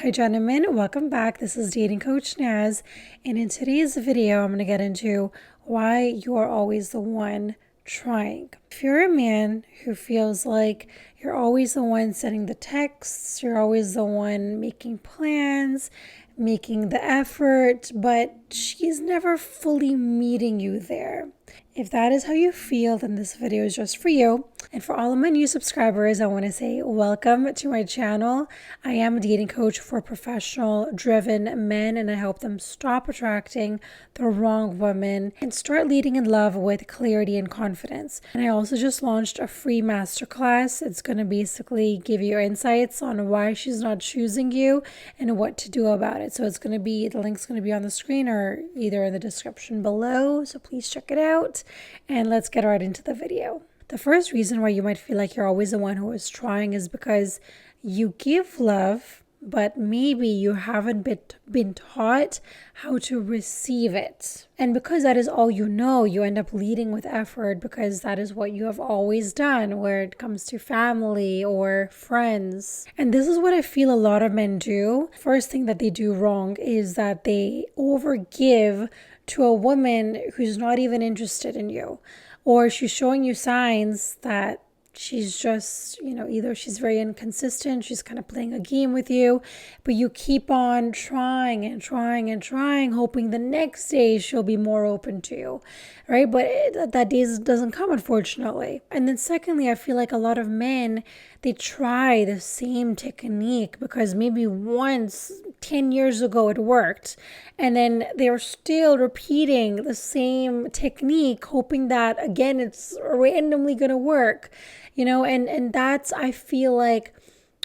Hi gentlemen, welcome back. This is Dating Coach Naz, and in today's video I'm going to get into why you are always the one trying. If you're a man who feels like you're always the one sending the texts, you're always the one making plans, making the effort, but she's never fully meeting you there. If that is how you feel, then this video is just for you. And for all of my new subscribers, I want to say welcome to my channel. I am a dating coach for professional, driven men, and I help them stop attracting the wrong woman and start leading in love with clarity and confidence. And I also just launched a free masterclass. It's going to basically give you insights on why she's not choosing you and what to do about it. So it's going to be, the link's going to be on the screen or either in the description below. So please check it out. And let's get right into the video. The first reason why you might feel like you're always the one who is trying is because you give love, but maybe you haven't been taught how to receive it. And because that is all you know, you end up leading with effort because that is what you have always done where it comes to family or friends. And this is what I feel a lot of men do. First thing that they do wrong is that they overgive to a woman who's not even interested in you, or she's showing you signs that she's just, either she's very inconsistent, she's kind of playing a game with you, but you keep on trying and trying and trying, hoping the next day she'll be more open to you, right? But that day doesn't come, unfortunately. And then secondly, I feel like a lot of men, they try the same technique because maybe once 10 years ago it worked, and then they're still repeating the same technique, hoping that again it's randomly gonna work. And that's, I feel like,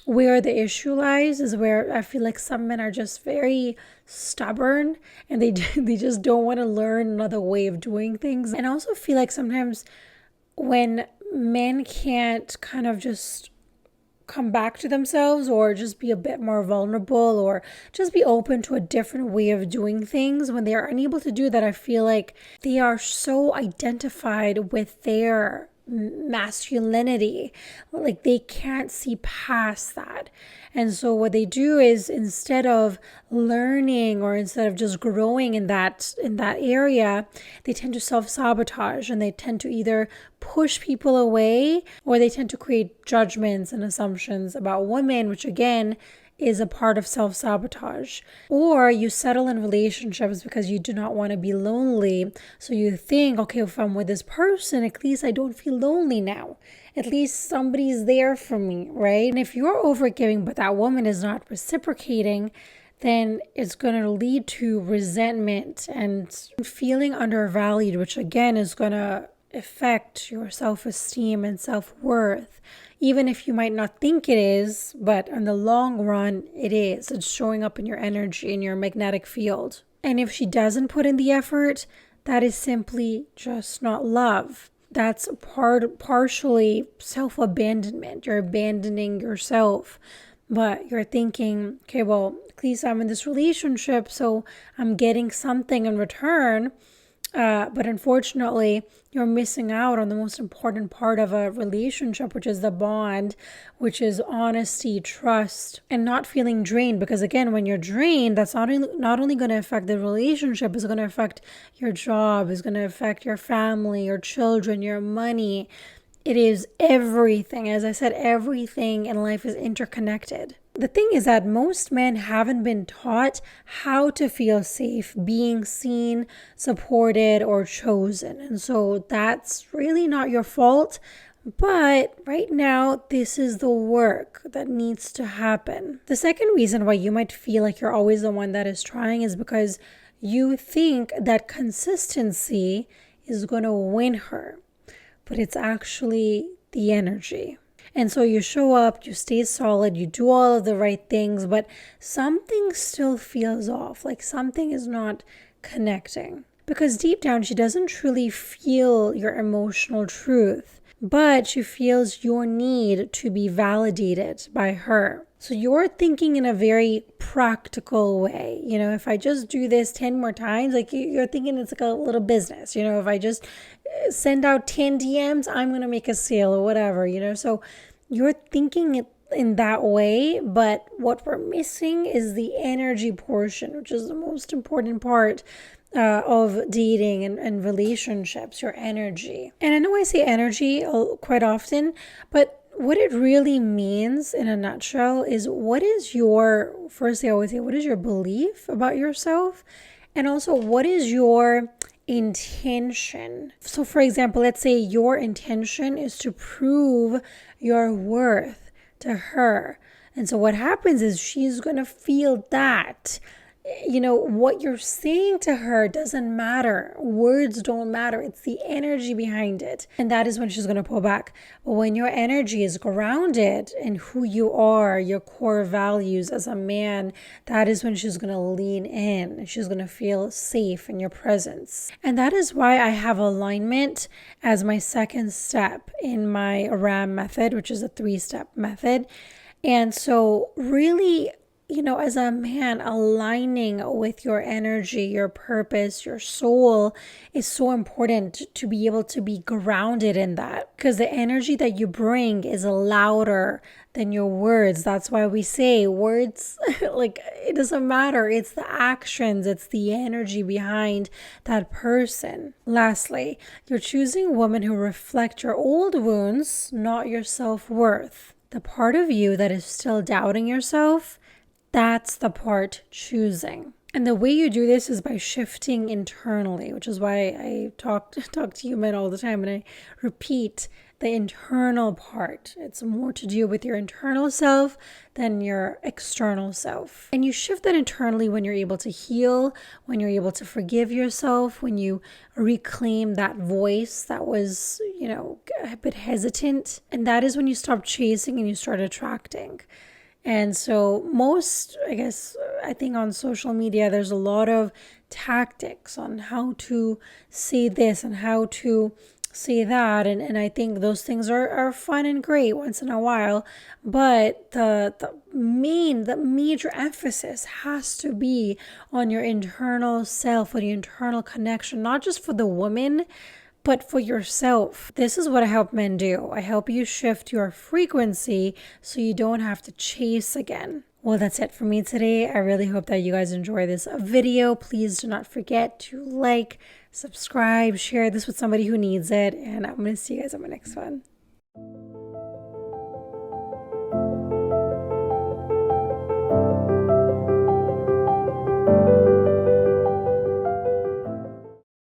where the issue lies, is where I feel like some men are just very stubborn and they just don't want to learn another way of doing things. And I also feel like sometimes when men can't kind of just come back to themselves or just be a bit more vulnerable or just be open to a different way of doing things, when they are unable to do that, I feel like they are so identified with their masculinity, like they can't see past that. And so what they do is, instead of learning or instead of just growing in that area, they tend to self-sabotage, and they tend to either push people away or they tend to create judgments and assumptions about women, which again is a part of self-sabotage. Or you settle in relationships because you do not want to be lonely. So you think, okay, if I'm with this person, at least I don't feel lonely now. At least somebody's there for me, right? And if you're overgiving but that woman is not reciprocating, then it's going to lead to resentment and feeling undervalued, which again is going to affect your self-esteem and self-worth, even if you might not think it is, but in the long run it is. It's showing up in your energy, in your magnetic field. And if she doesn't put in the effort, that is simply just not love. That's partially self-abandonment. You're abandoning yourself, but you're thinking, okay, well, at least I'm in this relationship, so I'm getting something in return. But unfortunately, you're missing out on the most important part of a relationship, which is the bond, which is honesty, trust, and not feeling drained. Because again, when you're drained, that's not only going to affect the relationship, it's going to affect your job, it's going to affect your family, your children, your money. It is everything. As I said, everything in life is interconnected. The thing is that most men haven't been taught how to feel safe being seen, supported, or chosen. And so that's really not your fault. But right now, this is the work that needs to happen. The second reason why you might feel like you're always the one that is trying is because you think that consistency is going to win her. But it's actually the energy. And so you show up, you stay solid, you do all of the right things, but something still feels off, like something is not connecting. Because deep down, she doesn't truly feel your emotional truth, but she feels your need to be validated by her. So you're thinking in a very practical way. If I just do this 10 more times, like you're thinking it's like a little business. If I just send out 10 DMs, I'm going to make a sale or whatever, So you're thinking in that way, but what we're missing is the energy portion, which is the most important part of dating and relationships, your energy. And I know I say energy quite often, but what it really means in a nutshell is what is your, firstly, I always say, what is your belief about yourself? And also, what is your intention? So, for example, let's say your intention is to prove your worth to her. And so, what happens is she's going to feel that. What you're saying to her doesn't matter. Words don't matter. It's the energy behind it. And that is when she's going to pull back. But when your energy is grounded in who you are, your core values as a man, that is when she's going to lean in. She's going to feel safe in your presence. And that is why I have alignment as my second step in my RAM method, which is a 3-step method. And so really, as a man, aligning with your energy, your purpose, your soul is so important to be able to be grounded in that, because the energy that you bring is louder than your words. That's why we say words, like, it doesn't matter. It's the actions, it's the energy behind that person. Lastly, you're choosing women who reflect your old wounds, not your self-worth. The part of you that is still doubting yourself, that's the part choosing. And the way you do this is by shifting internally, which is why I talk to you men all the time, and I repeat the internal part. It's more to do with your internal self than your external self. And you shift that internally when you're able to heal, when you're able to forgive yourself, when you reclaim that voice that was, a bit hesitant. And that is when you stop chasing and you start attracting. And so I think on social media, there's a lot of tactics on how to say this and how to say that. And I think those things are fun and great once in a while. But the major emphasis has to be on your internal self, on your internal connection, not just for the woman, but for yourself. This is what I help men do. I help you shift your frequency so you don't have to chase again. Well, that's it for me today. I really hope that you guys enjoy this video. Please do not forget to like, subscribe, share this with somebody who needs it. And I'm going to see you guys on my next one.